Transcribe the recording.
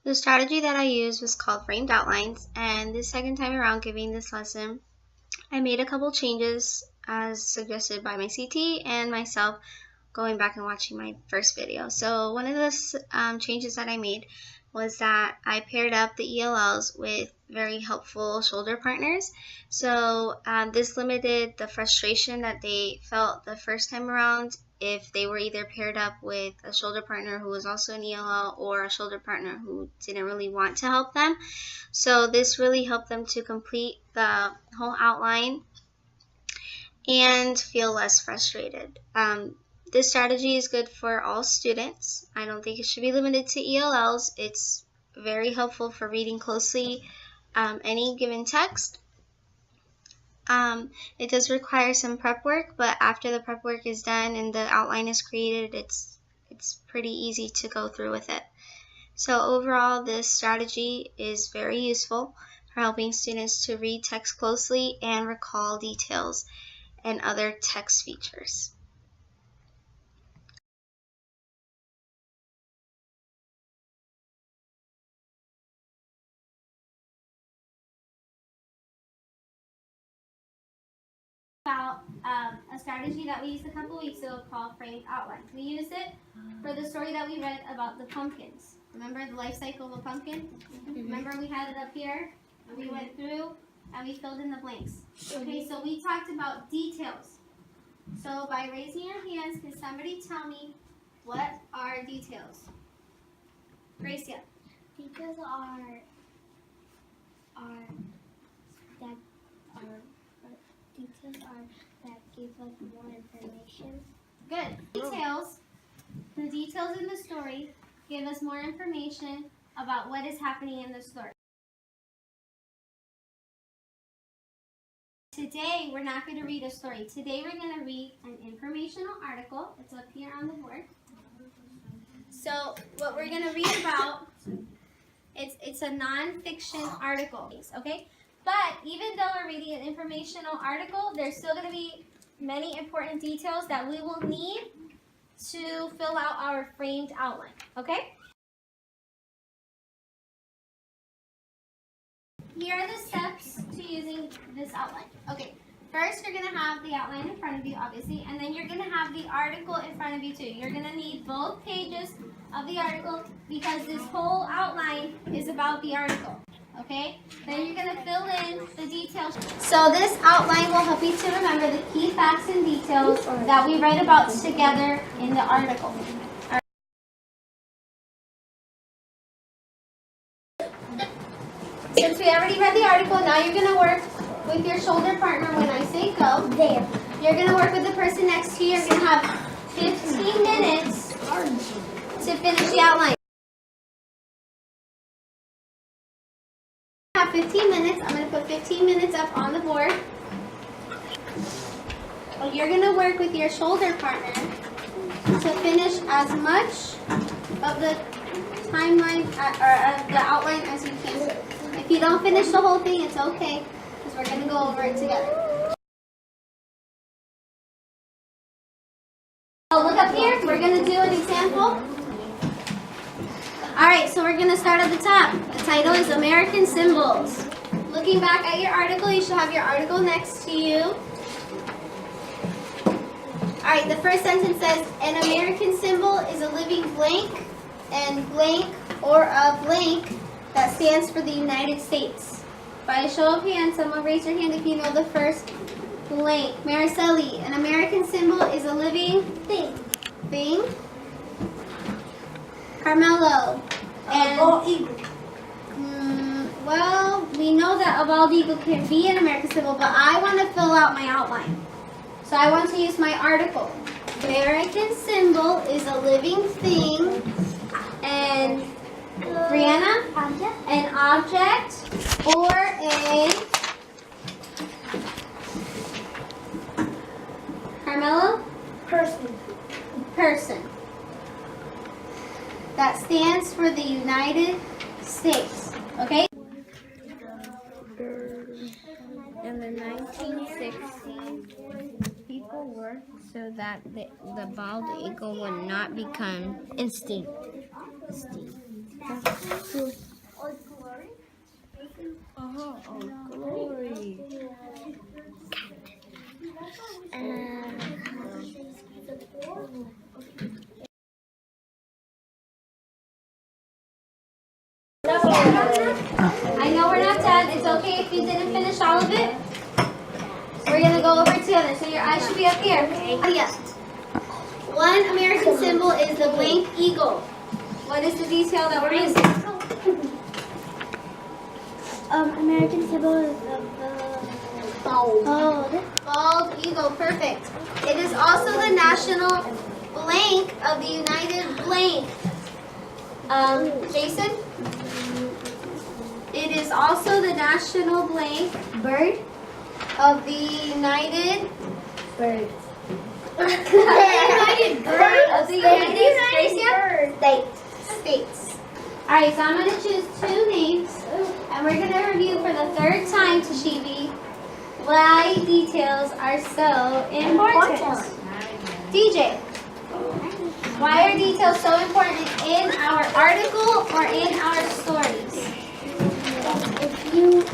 The strategy that I used was called framed outlines, and this second time around giving this lesson, I made a couple changes as suggested by my CT and myself going back and watching my first video. So one of the changes that I made was that I paired up the ELLs with very helpful shoulder partners. So this limited the frustration that they felt the first time around if they were either paired up with a shoulder partner who was also an ELL or a shoulder partner who didn't really want to help them. So this really helped them to complete the whole outline and feel less frustrated. This strategy is good for all students. I don't think it should be limited to ELLs. It's very helpful for reading closely any given text. It does require some prep work, but after the prep work is done and the outline is created, it's pretty easy to go through with it. So overall, this strategy is very useful for helping students to read text closely and recall details and other text features. About a strategy that we used a couple weeks ago called framed outlines. We used it for the story that we read about the pumpkins. Remember the life cycle of a pumpkin? Remember we had it up here and we went through and we filled in the blanks. Okay, so we talked about details. So by raising your hands, can somebody tell me what are details? Gracia. Details are that give us more information. Good. Details. The details in the story give us more information about what is happening in the story. Today, we're not going to read a story. Today, we're going to read an informational article. It's up here on the board. So, what we're going to read about, it's a non-fiction article, okay? But even though we're reading an informational article, there's still going to be many important details that we will need to fill out our framed outline, okay? Here are the steps to using this outline. Okay, first you're going to have the outline in front of you, obviously, and then you're going to have the article in front of you too. You're going to need both pages of the article because this whole outline is about the article. Okay, then you're going to fill in the details. So this outline will help you to remember the key facts and details that we read about together in the article. Since we already read the article, now you're going to work with your shoulder partner when I say go. There. You're going to work with the person next to you. You're going to have 15 minutes to finish the outline. 15 minutes. I'm going to put 15 minutes up on the board. Well, you're going to work with your shoulder partner to finish as much of the timeline or the outline as you can. If you don't finish the whole thing, it's okay because we're going to go over it together. So look up here. We're going to do an example. Alright, so we're going to start at the top. The title is American Symbols. Looking back at your article, you should have your article next to you. Alright, the first sentence says, an American symbol is a living blank and blank or a blank that stands for the United States. By a show of hands, someone raise your hand if you know the first blank. Mariceli, an American symbol is a living thing. Carmelo. And Bald eagle. Well, we know that a bald eagle can be an American symbol, but I want to fill out my outline. So I want to use my article. American symbol is a living thing. And Brianna? An object or a Carmelo? Person. That stands for the United States. Okay? In the 1960s, people worked so that the bald eagle would not become extinct. Old Glory. Old Glory. I know we're not done. It's okay if you didn't finish all of it. We're going to go over together. So your eyes should be up here. Yeah. One American symbol is the blank eagle. What is the detail that we're missing? American symbol is the bald. Bald eagle. Perfect. It is also the national blank of the United blank. Jason? It is also the national blank Bird. of the United Bird. United bird of the United States. States. Alright, so I'm going to choose two names, and we're going to review for the third time, Tashibi, why details are so important. DJ, why are details so important in our article or in our stories? If you